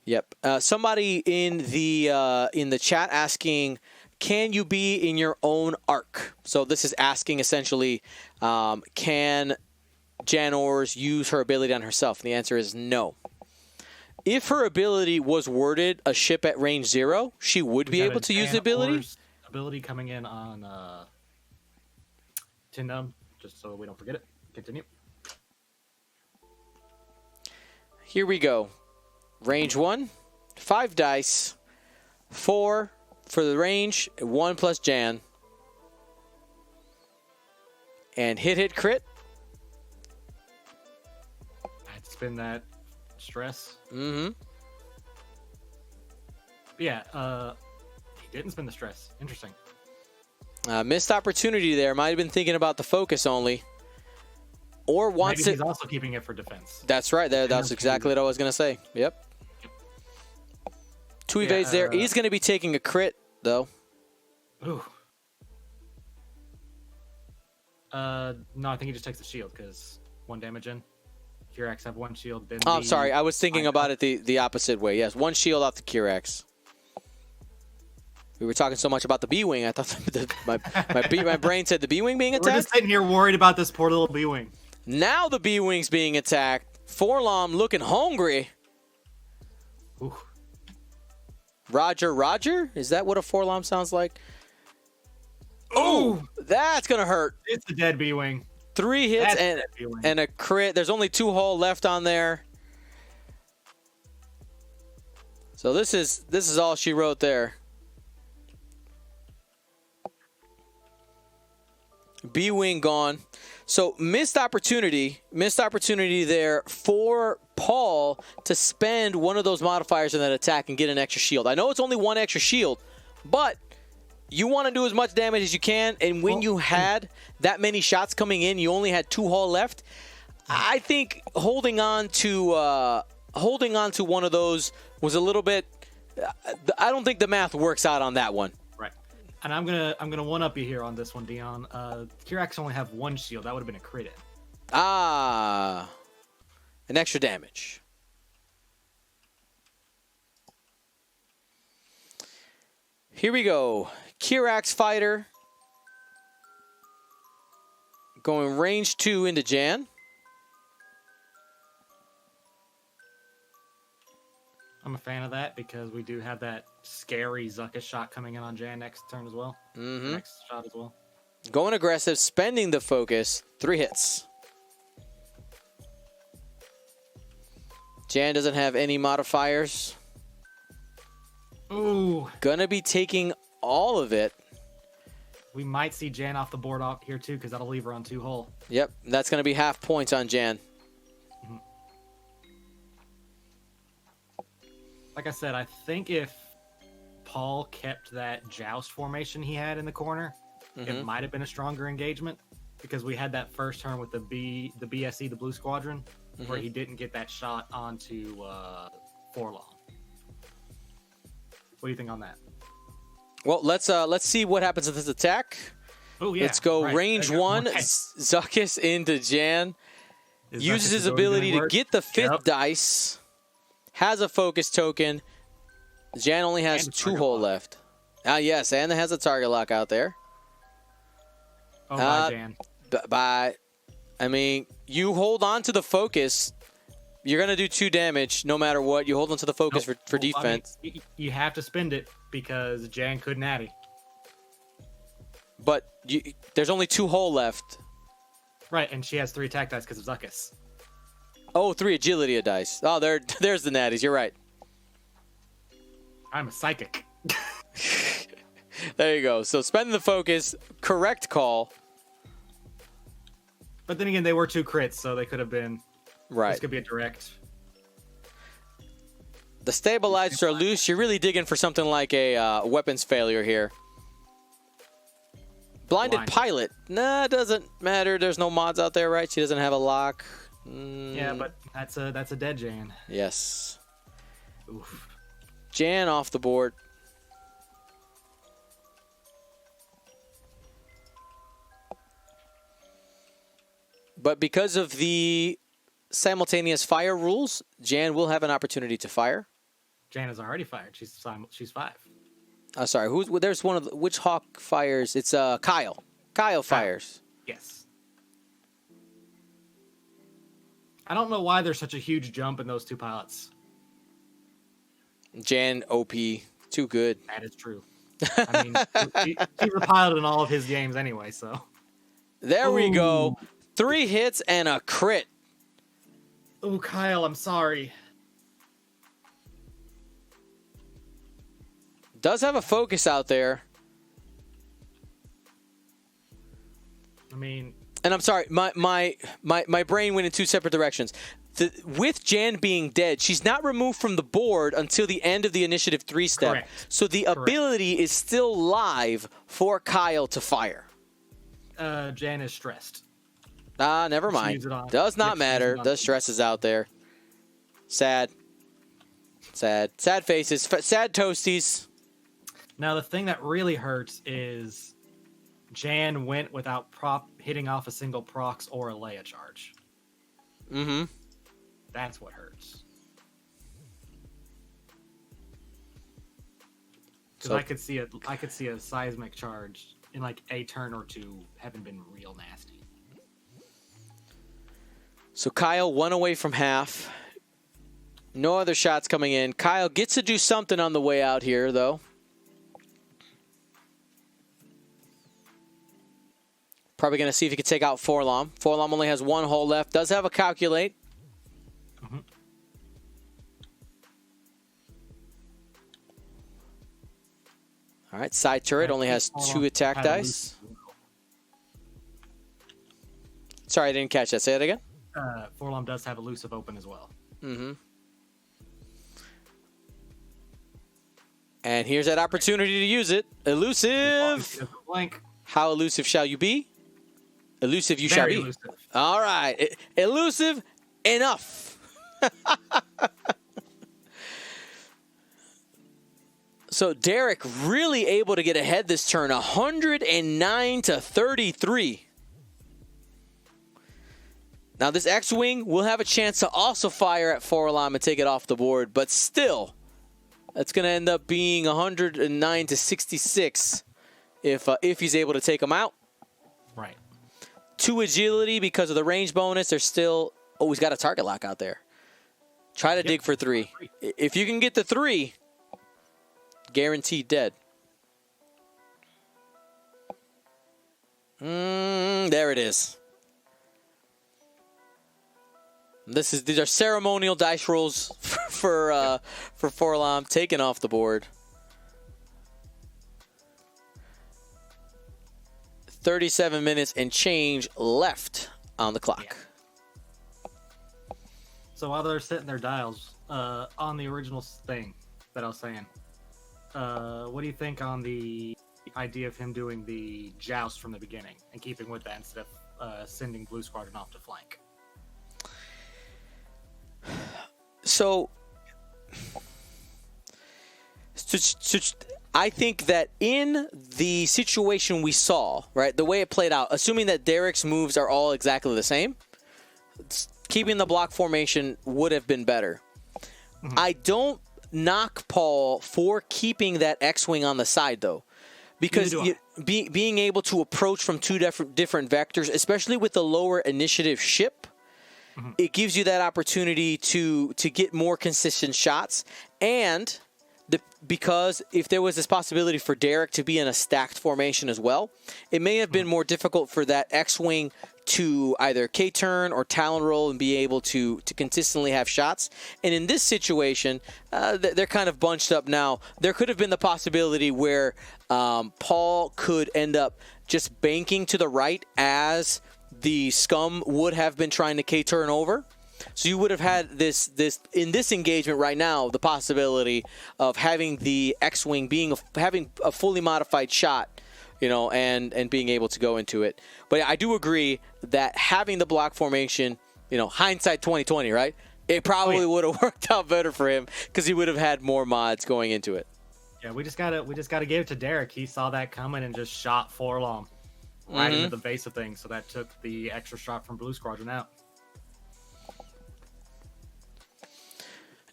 Yep. Somebody in the chat asking, can you be in your own arc? So this is asking essentially, can Jan Ors use her ability on herself? And the answer is no. If her ability was worded a ship at range 0, she would be able to use the ability. Or's ability coming in on Tin Num, just so we don't forget it. Continue. Here we go. Range 1, 5 dice, 4 for the range, 1 plus Jan. And hit crit. I had to spin that stress. Mm-hmm. Yeah, he didn't spin the stress. Interesting. Missed opportunity there. Might have been thinking about the focus only. Or wants Maybe it. He's also keeping it for defense. That's right. That's exactly what I was going to say. Yep. 2 evades there. He's going to be taking a crit, though. Ooh. No, I think he just takes the shield because 1 damage in. Kirax have 1 shield. Then I'm sorry. I was thinking about it the opposite way. Yes, 1 shield off the Kirax. We were talking so much about the B-Wing. I thought my brain said the B-Wing being attacked. We're just sitting here worried about this poor little B-Wing. Now the B-Wing's being attacked. Forlom looking hungry. Ooh. Roger? Is that what a Forlom sounds like? Ooh, that's going to hurt. It's the dead B-Wing. 3 hits and a crit. There's only 2 hull left on there. So this is all she wrote there. B-Wing gone. So missed opportunity there for Paul to spend one of those modifiers in that attack and get an extra shield. I know it's only 1 extra shield, but you want to do as much damage as you can, and when you had that many shots coming in, you only had 2 hull left. I think holding on to one of those was a little bit. I don't think the math works out on that one. Right, and I'm gonna one up you here on this one, Dion. Kirax only have 1 shield. That would have been a crit. An extra damage. Here we go. Kirax fighter going range 2 into Jan. I'm a fan of that because we do have that scary Zuckus shot coming in on Jan next turn as well. Mm-hmm. Next shot as well. Going aggressive, spending the focus. 3 hits. Jan doesn't have any modifiers. Ooh. Gonna be taking all of it. We might see Jan off the board out here too because that'll leave her on 2 hull. Yep, that's gonna be half points on Jan. Mm-hmm. Like I said, I think if Paul kept that joust formation he had in the corner, it might have been a stronger engagement because we had that first turn with the BSE, the Blue Squadron, where he didn't get that shot onto Forlom. What do you think on that? Well, let's see what happens with this attack. Oh yeah. Let's go right. range 1. Zuckus into Jan. Uses his ability to get the 5th dice. Has a focus token. Jan only has 2 hull left. Yes, and it has a target lock out there. Oh, bye, Jan. Bye. I mean, you hold on to the focus. You're going to do 2 damage no matter what. You hold on to the focus for defense. I mean, you have to spend it because Jan could natty. But there's only 2 hull left. Right, and she has 3 attack dice because of Zuckus. Oh, 3 agility dice. Oh, there's the natties. You're right. I'm a psychic. There you go. So spend the focus. Correct call. But then again, they were 2 crits, so they could have been. Right. This could be a direct. The stabilizers are loose. You're really digging for something like a weapons failure here. Blinded pilot. Nah, it doesn't matter. There's no mods out there, right? She doesn't have a lock. Yeah, but that's a dead Jan. Yes. Oof. Jan off the board. But because of the simultaneous fire rules, Jan will have an opportunity to fire. Jan has already fired. She's 5. Sorry, there's one of which Hawk fires? It's Kyle. Kyle fires. Yes. I don't know why there's such a huge jump in those two pilots. Jan OP, too good. That is true. I mean, he's a pilot in all of his games anyway, so. There we go. 3 hits and a crit. Oh, Kyle, I'm sorry. Does have a focus out there. I mean, and I'm sorry, my brain went in 2 separate directions. With Jan being dead, she's not removed from the board until the end of the initiative 3 step. Correct. So the ability is still live for Kyle to fire. Jan is stressed. Never mind. Does not matter. The stress is out there. Sad. Sad faces. Sad toasties. Now, the thing that really hurts is Jan went without hitting off a single procs or a Leia charge. Mm-hmm. That's what hurts. Because I could see a seismic charge in like a turn or 2 having been real nasty. So Kyle 1 away from half. No other shots coming in. Kyle gets to do something on the way out here, though. Probably going to see if he can take out Forlom. Forlom only has 1 hole left. Does have a calculate. Mm-hmm. All right, side turret only has 2 attack dice. Sorry, I didn't catch that. Say that again. Forlom does have elusive open as well. Mm-hmm. And here's that opportunity to use it. Elusive. How elusive shall you be? Elusive you shall be. Elusive. All right. Elusive enough. So Derek really able to get ahead this turn. 109 to 33. Now this X-Wing will have a chance to also fire at Forlom and take it off the board, but still, that's going to end up being 109 to 66 if he's able to take him out. Right. 2 agility because of the range bonus. There's still... Oh, he's got a target lock out there. Try to dig for 3. If you can get the 3, guaranteed dead. There it is. These are ceremonial dice rolls for Forlom, taken off the board. 37 minutes and change left on the clock. Yeah. So while they're setting their dials, on the original thing that I was saying, what do you think on the idea of him doing the joust from the beginning and keeping with that instead of sending Blue Squadron off to flank? So I think that in the situation we saw, right, the way it played out, assuming that Derek's moves are all exactly the same, keeping the block formation would have been better. Mm-hmm. I don't knock Paul for keeping that X-Wing on the side, though, because being able to approach from 2 different vectors, especially with the lower initiative ship, mm-hmm. it gives you that opportunity to get more consistent shots. And because if there was this possibility for Derek to be in a stacked formation as well, it may have been more difficult for that X-Wing to either K-turn or Talon roll and be able to consistently have shots. And in this situation, they're kind of bunched up now. There could have been the possibility where Paul could end up just banking to the right as the Scum would have been trying to K-turn over. So you would have had this in this engagement right now, the possibility of having the X-Wing having a fully modified shot, and being able to go into it. But I do agree that having the block formation, hindsight 2020, right? It probably would have worked out better for him because he would have had more mods going into it. Yeah, we just gotta give it to Derek. He saw that coming and just shot Forlom. right into the base of things, so that took the extra shot from Blue Squadron out.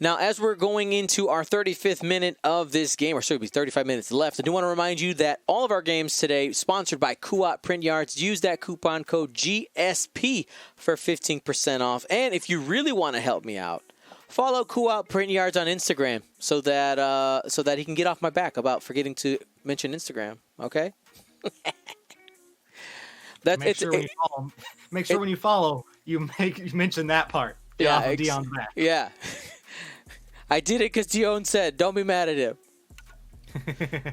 Now, as we're going into our 35th minute of this game, or so it'll be 35 minutes left, I do want to remind you that all of our games today sponsored by Co-op Print Yards. Use that coupon code GSP for 15% off. And if you really want to help me out, follow Co-op Print Yards on Instagram so that he can get off my back about forgetting to mention Instagram. Okay. Make sure when you follow, you mention that part. Dion's back. Yeah. I did it because Dion said, "Don't be mad at him."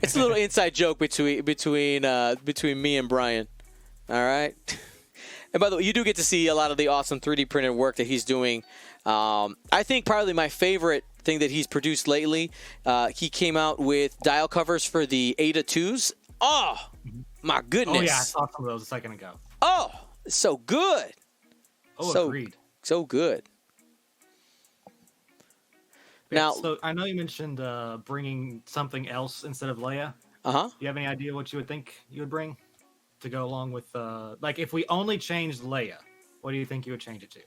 It's a little inside joke between me and Brian. All right. And by the way, you do get to see a lot of the awesome 3D printed work that he's doing. I think probably my favorite thing that he's produced lately, he came out with dial covers for the Ada 2s. Oh, my goodness. Oh, yeah, I saw some of those a second ago. Oh, so good. Oh, agreed. So good. Now, so I know you mentioned bringing something else instead of Leia. Uh-huh. Do you have any idea what you would think you would bring to go along with, like, if we only changed Leia, what do you think you would change it to?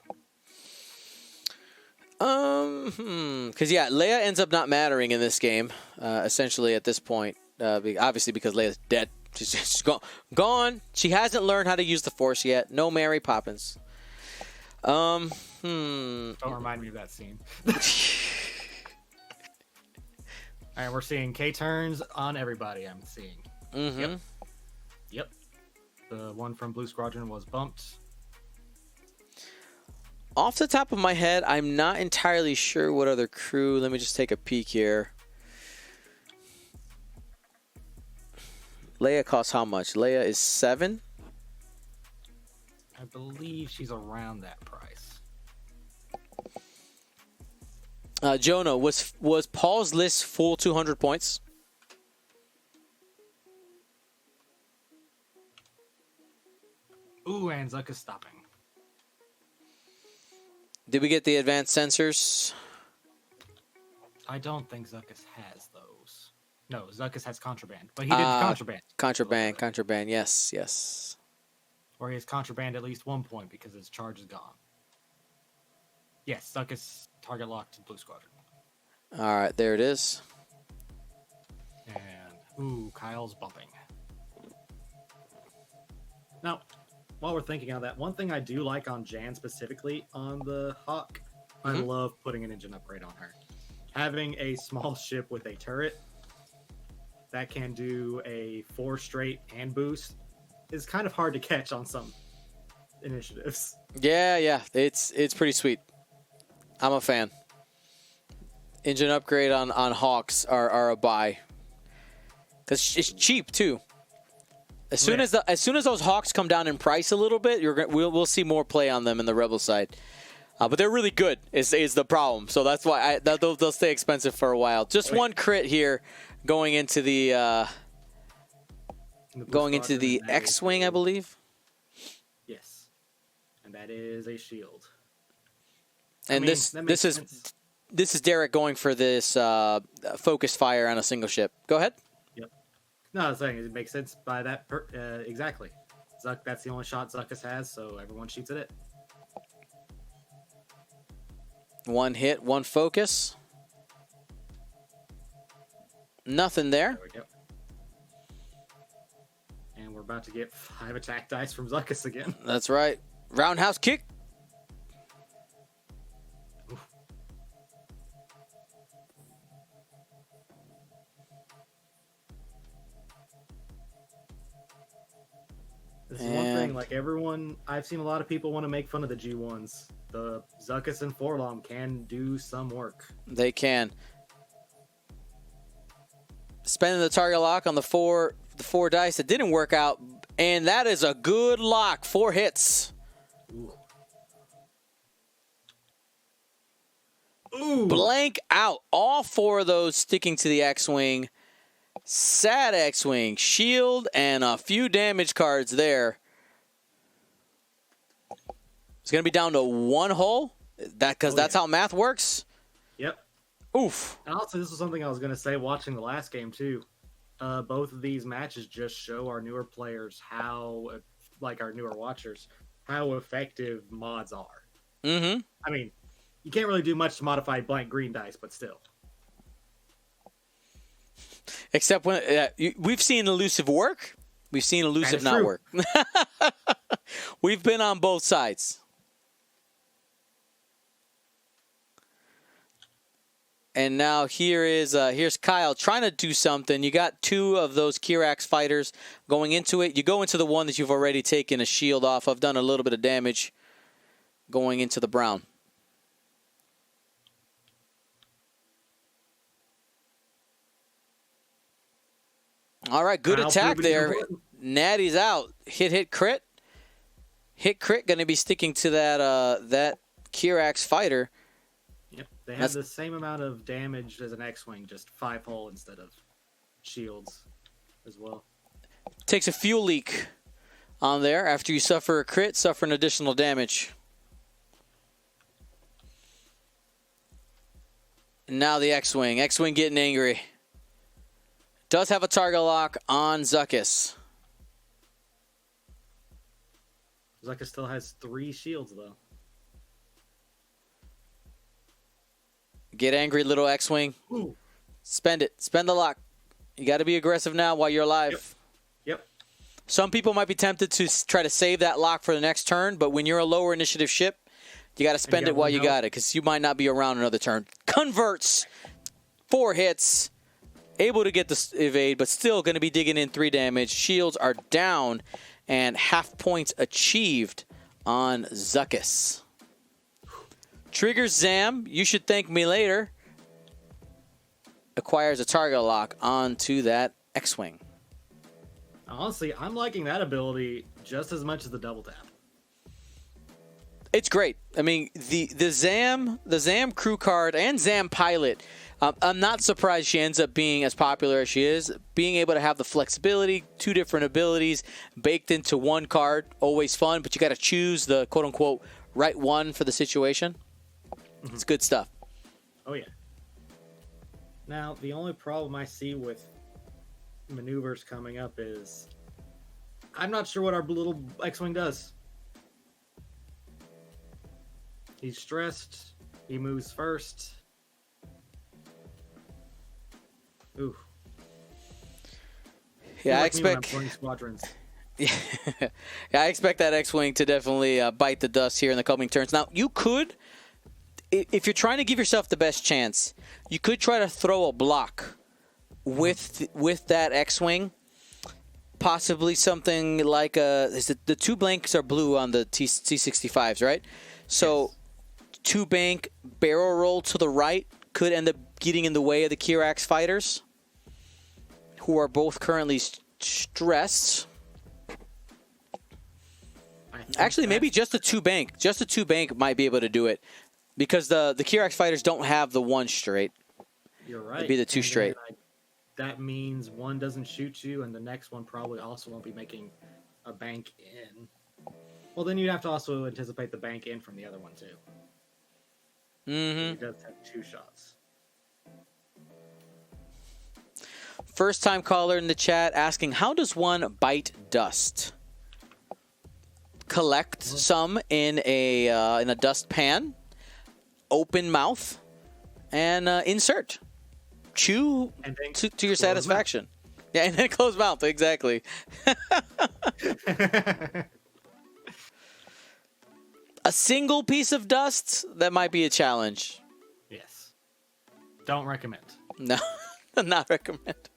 Because Leia ends up not mattering in this game, essentially at this point. Obviously, because Leia's dead, she's just gone. She hasn't learned how to use the Force yet. No Mary Poppins. Don't remind me of that scene. All right, we're seeing K-turns on everybody. I'm seeing. Mm-hmm. Yep. The one from Blue Squadron was bumped. Off the top of my head, I'm not entirely sure what other crew. Let me just take a peek here. Leia costs how much? Leia is 7? I believe she's around that price. Jonah, was Paul's list full 200 points? Ooh, and Zuck is stopping. Did we get the advanced sensors? I don't think Zuckus has those. No, Zuckus has contraband, but he did contraband. Contraband, yes. Or he has contraband at least 1 point because his charge is gone. Yes, Zuckus target locked to Blue Squadron. All right, there it is. And, Kyle's bumping. Now, while we're thinking of that, one thing I do like on Jan specifically on the Hawk, I love putting an engine upgrade on her. Having a small ship with a turret that can do a 4 straight hand boost is kind of hard to catch on some initiatives. Yeah, it's pretty sweet. I'm a fan. Engine upgrade on Hawks are a buy because it's cheap too. As soon as those Hawks come down in price a little bit, we'll see more play on them in the Rebel side. But they're really good is the problem. So that's why they'll stay expensive for a while. Just one crit here going into the X-wing, I believe. Yes, and that is a shield. And this is Derek going for this focus fire on a single ship. Go ahead. Yep. No, I was saying it makes sense by that exactly. Zuck, that's the only shot Zuckus has, so everyone shoots at it. One hit, one focus. Nothing there. There we go. And we're about to get 5 attack dice from Zuckus again. That's right. Roundhouse kick. This is one thing, like everyone, I've seen a lot of people want to make fun of the G1s. The Zuckus and Forlom can do some work. They can. Spending the target lock on the four dice, it didn't work out, and that is a good lock. 4 hits. Ooh. Blank out. All 4 of those sticking to the X-Wing. Sad X-Wing. Shield and a few damage cards there. It's going to be down to 1 hull. That's how math works. Yep. Oof. And also, this was something I was going to say watching the last game, too. both of these matches just show our newer players how, like our newer watchers, how effective mods are. Mm-hmm. I mean, you can't really do much to modify blank green dice, but still. Except when we've seen elusive work, we've seen elusive not work. We've been on both sides. And now here's Kyle trying to do something. You got two of those Kirax fighters going into it. You go into the one that you've already taken a shield off of, done a little bit of damage going into the brown. All right, good attack there. Natty's out. Hit, crit. Hit, crit, going to be sticking to that Kirax fighter. Yep, they have the same amount of damage as an X-Wing, just 5-hull instead of shields as well. Takes a fuel leak on there. After you suffer a crit, suffer an additional damage. And now the X-Wing. X-Wing getting angry. Does have a target lock on Zuckuss. Zuckuss still has 3 shields, though. Get angry, little X-Wing. Spend it. Spend the lock. You got to be aggressive now while you're alive. Yep. Some people might be tempted to try to save that lock for the next turn, but when you're a lower initiative ship, you got to spend it while you got it, because you might not be around another turn. Converts. 4 hits. Able to get the evade, but still going to be digging in 3 damage. Shields are down, and half points achieved on Zuckuss. Triggers Zam, you should thank me later. Acquires a target lock onto that X-Wing. Honestly, I'm liking that ability just as much as the double tap. It's great. I mean, the Zam crew card and Zam pilot, I'm not surprised she ends up being as popular as she is. Being able to have the flexibility, 2 different abilities baked into one card, always fun, but you got to choose the quote-unquote right one for the situation. It's good stuff. Oh, yeah. Now, the only problem I see with maneuvers coming up is I'm not sure what our little X-Wing does. He's stressed. He moves first. Ooh. Yeah, I expect. expect. I'm playing Squadrons. Yeah, I expect that X-Wing to definitely bite the dust here in the coming turns. Now, you could, if you're trying to give yourself the best chance, you could try to throw a block with that X-Wing. Possibly something like the 2 blanks are blue on the T65s, right? So. Yes. 2 bank barrel roll to the right could end up getting in the way of the Kirax fighters, who are both currently stressed. Actually, maybe just a 2 bank. Just a 2 bank might be able to do it, because the Kirax fighters don't have the 1 straight. You're right. It'd be the 2 straight. That means one doesn't shoot you, and the next one probably also won't be making a bank in. Well, then you'd have to also anticipate the bank in from the other one too. Mm-hmm. He does have 2 shots. First time caller in the chat asking, how does one bite dust? Collect some in a dust pan, open mouth, and insert. Chew to your satisfaction. Yeah, and then close mouth, exactly. A single piece of dust, that might be a challenge. Yes. Don't recommend. No, not recommend.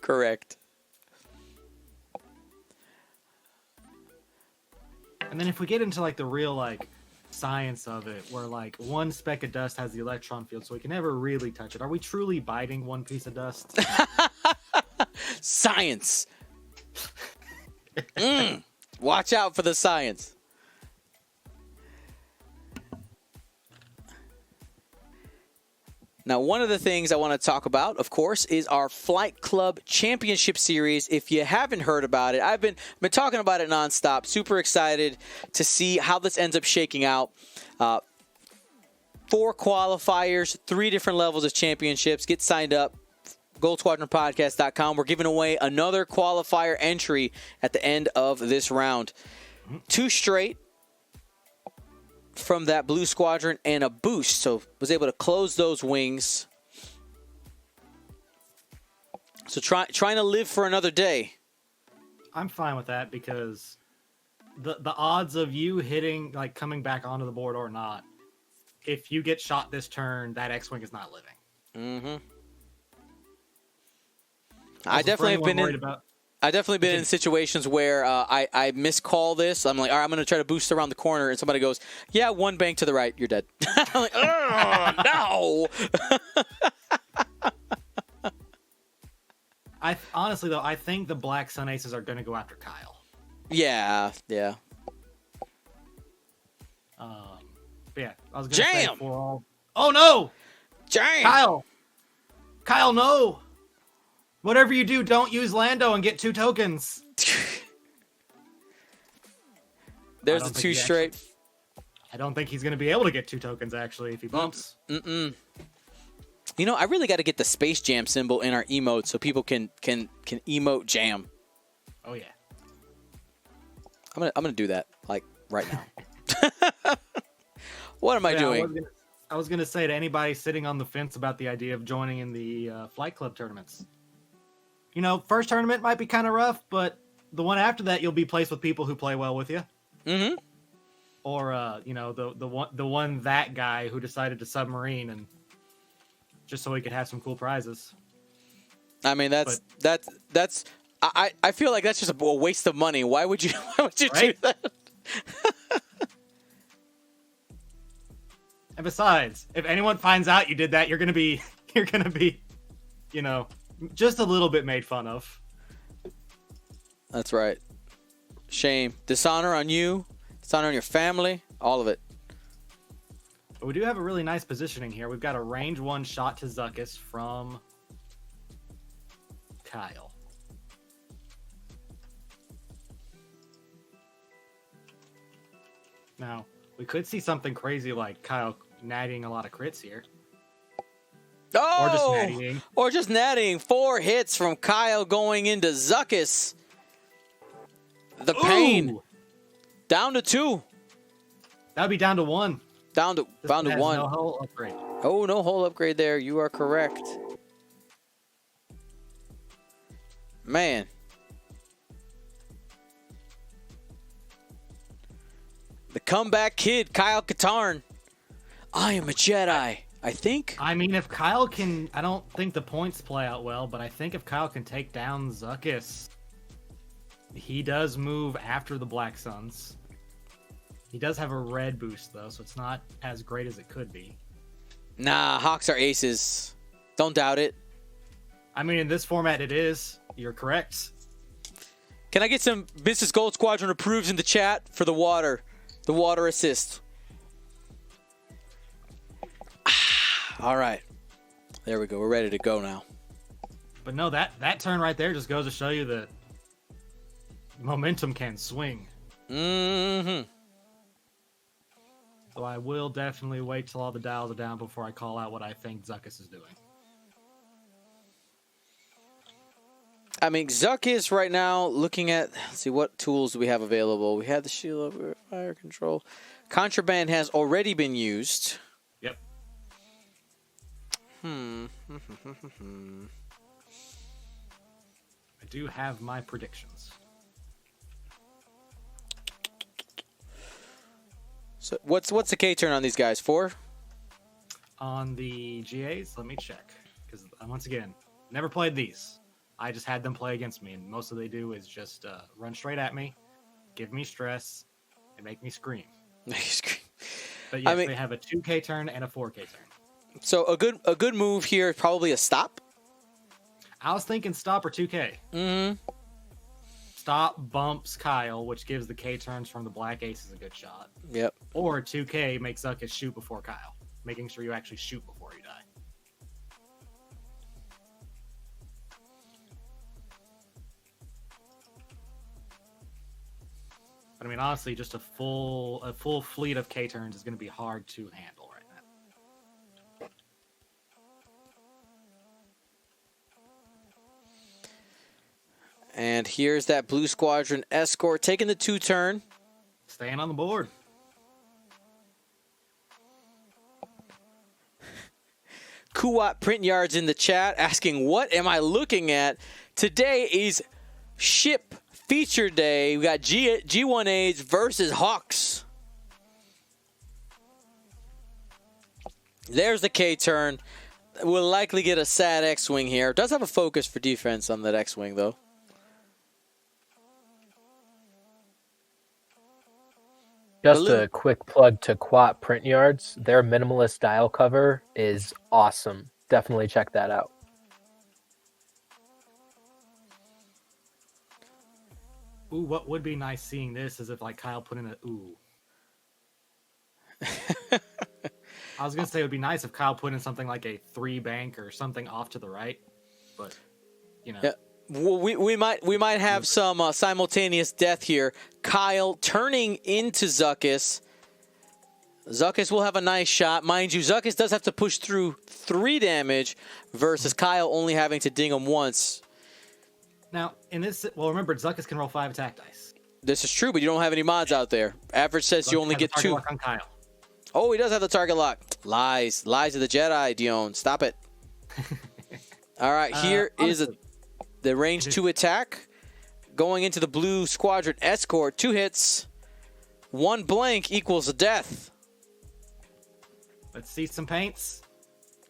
Correct. And then if we get into like the real like science of it, where like 1 speck of dust has the electron field, so we can never really touch it. Are we truly biting 1 piece of dust? Science. Watch out for the science. Now, one of the things I want to talk about, of course, is our Flight Club Championship Series. If you haven't heard about it, I've been talking about it nonstop. Super excited to see how this ends up shaking out. 4 qualifiers, 3 different levels of championships. Get signed up goldsquadronpodcast.com. We're giving away another qualifier entry at the end of this round. 2 straight from that blue squadron and a boost. So was able to close those wings. So trying to live for another day. I'm fine with that because the odds of you hitting, like coming back onto the board or not, if you get shot this turn, that X-Wing is not living. Mm-hmm. I definitely have been in situations where I miscall this. I'm like, all right, I'm going to try to boost around the corner, and somebody goes, yeah, 1 bank to the right, you're dead. I'm like, oh, no. Honestly, though, I think the Black Sun Aces are going to go after Kyle. Yeah. But yeah, I was going to say for all... Oh, no! Jam! Kyle, no! Whatever you do, don't use Lando and get 2 tokens. There's a 2 straight. I don't think he's going to be able to get 2 tokens, actually, if he bumps. You know, I really got to get the Space Jam symbol in our emote so people can emote jam. Oh, yeah. I'm gonna do that, like, right now. What am I doing? I was gonna say to anybody sitting on the fence about the idea of joining in the Flight Club tournaments. You know, first tournament might be kind of rough, but the one after that, you'll be placed with people who play well with you. Mm-hmm. Or you know, the one that guy who decided to submarine and just so he could have some cool prizes. I mean, that's I feel like that's just a waste of money. Why would you do that? And besides, if anyone finds out you did that, you're gonna be, you know, just a little bit made fun of. That's right. Shame. Dishonor on you. Dishonor on your family. All of it. But we do have a really nice positioning here. We've got a range 1 shot to Zuckuss from Kyle. Now, we could see something crazy like Kyle nattying a lot of crits here. Oh! Or just nattying. 4 hits from Kyle going into Zuckuss. The pain. Ooh! Down to 2. That would be down to 1. Down to 1. No hull upgrade. Oh, no hull upgrade there. You are correct. Man. The comeback kid, Kyle Katarn. I am a Jedi, I think. I mean, if Kyle can... I don't think the points play out well, but I think if Kyle can take down Zuckuss, he does move after the Black Suns. He does have a red boost, though, so it's not as great as it could be. Nah, Hawks are aces. Don't doubt it. I mean, in this format, it is. You're correct. Can I get some Mrs. Gold Squadron approves in the chat for the water? The water assist. All right. There we go. We're ready to go now. But no, that turn right there just goes to show you that momentum can swing. Mm-hmm. So I will definitely wait till all the dials are down before I call out what I think Zuckuss is doing. I mean, Zuckuss right now, looking at, let's see, what tools do we have available? We have the shield of fire control. Contraband has already been used. Yep. I do have my predictions. So what's the K turn on these guys? 4? On the GAs, let me check. Because once again, never played these. I just had them play against me, and most of they do is just run straight at me, give me stress, and make me scream. But yes, I mean, they have a 2K turn and a 4K turn. So a good move here is probably a stop. I was thinking stop or 2K. Mm-hmm. Stop bumps Kyle, which gives the K turns from the Black Aces a good shot. Yep. Or 2K makes Zuckuss shoot before Kyle, making sure you actually shoot before you die. But I mean, honestly, just a full fleet of K turns is going to be hard to handle right now. And here's that blue squadron escort taking the 2-turn. Staying on the board. Kuwat Print Yards in the chat asking, what am I looking at? Today is ship feature day. We got G1As versus Hawks. There's the K-turn. We'll likely get a sad X-Wing here. Does have a focus for defense on that X-Wing, though. Just a quick plug to Quat Print Yards. Their minimalist dial cover is awesome. Definitely check that out. Ooh, what would be nice seeing this is if like Kyle put in a ooh. I was gonna say it would be nice if Kyle put in something like a 3-bank or something off to the right, but you know. Yeah. Well, we might have some simultaneous death here. Kyle turning into Zuckuss. Zuckuss will have a nice shot. Mind you, Zuckuss does have to push through 3 damage versus Kyle only having to ding him once. Now, in this, well, remember, Zuckuss can roll 5 attack dice. This is true, but you don't have any mods out there. Average says you only get 2. Lock on Kyle. Oh, he does have the target lock. Lies of the Jedi, Dion. Stop it. All right, here is the range 2 attack. Going into the blue squadron escort. 2 hits. 1 blank equals a death. Let's see some paints.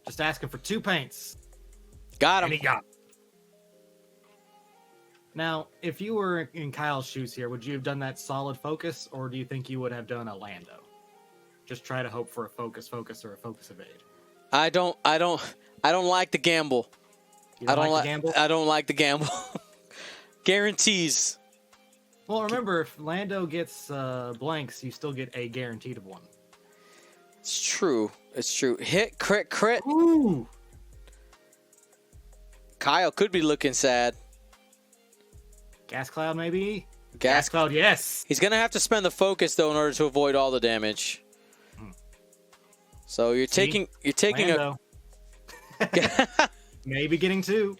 Just asking for 2 paints. Got him. And he got him. Now, if you were in Kyle's shoes here, would you have done that solid focus, or do you think you would have done a Lando? Just try to hope for a focus, or a focus evade. I don't like the gamble. You don't like the gamble? I don't like the gamble. Guarantees. Well, remember, if Lando gets blanks, you still get a guaranteed of 1. It's true. It's true. Hit, crit. Ooh. Kyle could be looking sad. Gas cloud, maybe? Gas cloud, yes. He's going to have to spend the focus, though, in order to avoid all the damage. So you're taking Lando. Maybe getting 2.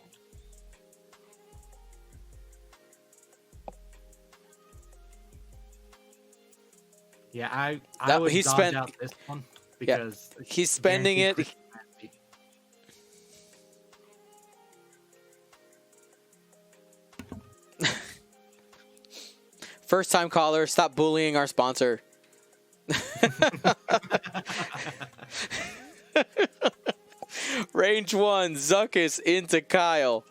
Yeah, I would dodge out this one because he's spending it. First time caller, stop bullying our sponsor. Range 1, Zuckuss into Kyle.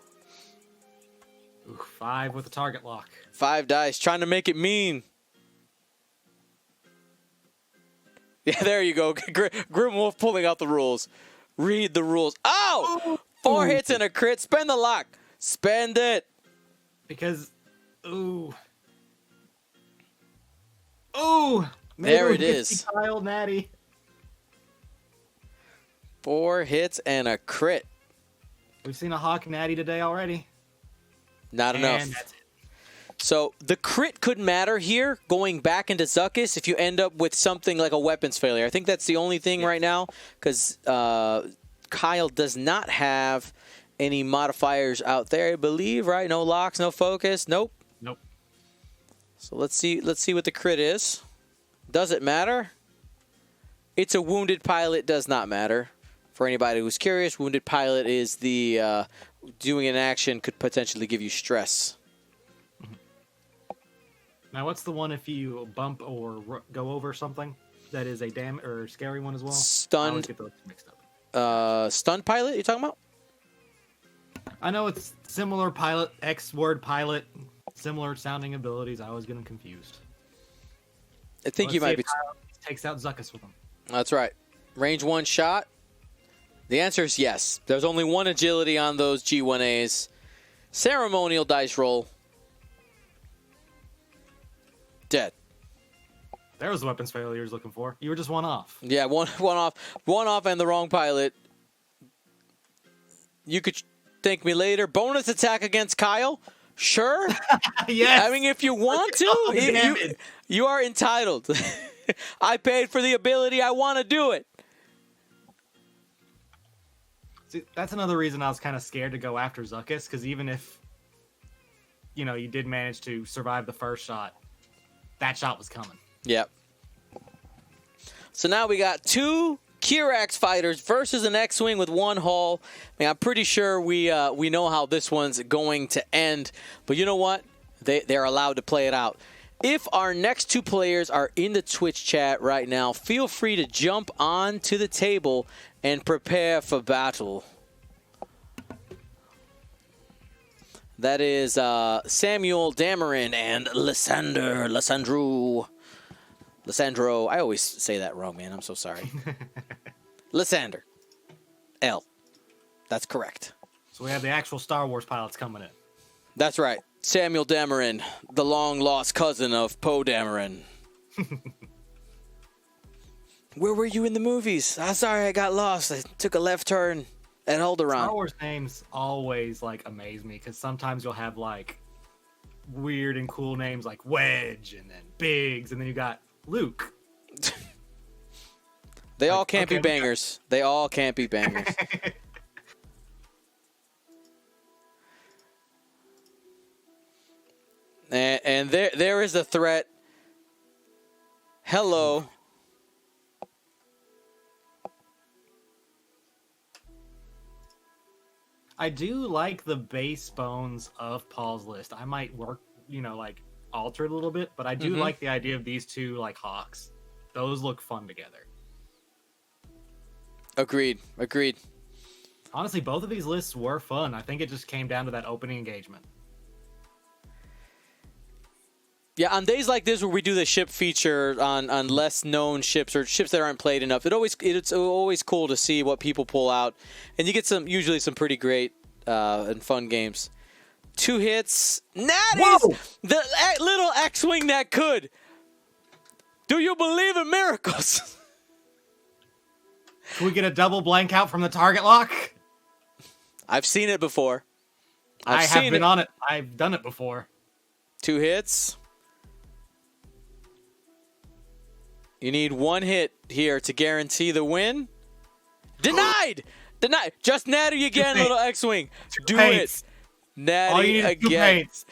Ooh, 5 with the target lock. 5 dice, trying to make it mean. Yeah, there you go. Grimwolf pulling out the rules. Read the rules. Oh! 4 hits and a crit. Spend the lock. Spend it. Because, ooh. There it is. Kyle Natty. 4 hits and a crit. We've seen a Hawk Natty today already. Not enough. And that's it. So the crit could matter here, going back into Zuckuss, if you end up with something like a weapons failure. I think that's the only thing right now, because Kyle does not have any modifiers out there, I believe, right? No locks, no focus. Nope. So let's see what the crit is. Does it matter? It's a wounded pilot. Does not matter. For anybody who's curious, wounded pilot is the doing an action could potentially give you stress. Now, what's the one if you bump or go over something that is a or scary one as well? Stunned. I always get those mixed up. Stunned pilot. You talking about? I know it's similar pilot, X-word pilot, similar sounding abilities. I always get them confused. I think you might be. Takes out Zuckuss with them. That's right. Range 1 shot. The answer is yes. There's only 1 agility on those G1As. Ceremonial dice roll. Dead. There was the weapons failure you were looking for. You were just 1 off. Yeah, one off, and the wrong pilot. You could thank me later. Bonus attack against Kyle. Sure. Yes. I mean, if you want to, you are entitled. I paid for the ability. I want to do it. See, that's another reason I was kind of scared to go after Zuckuss, because even if you did manage to survive the first shot, that shot was coming. Yep. So now we got 2 Kirax fighters versus an X-Wing with 1 hull. I mean, I'm pretty sure we know how this one's going to end. But you know what? They're allowed to play it out. If our next 2 players are in the Twitch chat right now, feel free to jump on to the table and prepare for battle. That is Samuel Dameron and Lysandro. I always say that wrong, man. I'm so sorry. Lysander. L. That's correct. So we have the actual Star Wars pilots coming in. That's right. Samuel Dameron, the long-lost cousin of Poe Dameron. Where were you in the movies? I'm sorry, I got lost. I took a left turn at Alderaan. Star Wars names always, amaze me, because sometimes you'll have, weird and cool names like Wedge, and then Biggs, and then you got Luke. They all can't be bangers. They all can't be bangers. And there is a threat. Hello. I do like the base bones of Paul's list. I might work, alter it a little bit, but I do like the idea of these 2 Hawks. Those look fun together. Agreed. Honestly, both of these lists were fun. I think it just came down to that opening engagement. Yeah, on days like this where we do the ship feature on less known ships or ships that aren't played enough, it's always cool to see what people pull out, and you get usually some pretty great and fun games. 2 hits. Natty's the little X-Wing that could. Do you believe in miracles? Can we get a double blank out from the target lock? I've seen it before. I have been on it. I've done it before. 2 hits. You need 1 hit here to guarantee the win. Denied! Just Natty again, little X-Wing. Do it. Natty all you need again. Is 2 paints.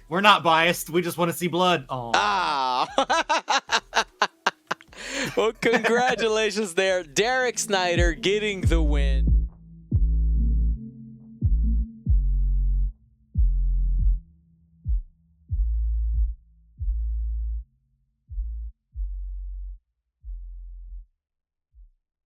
We're not biased. We just want to see blood. Aww. Ah. Well, congratulations there. Derek Snider getting the win.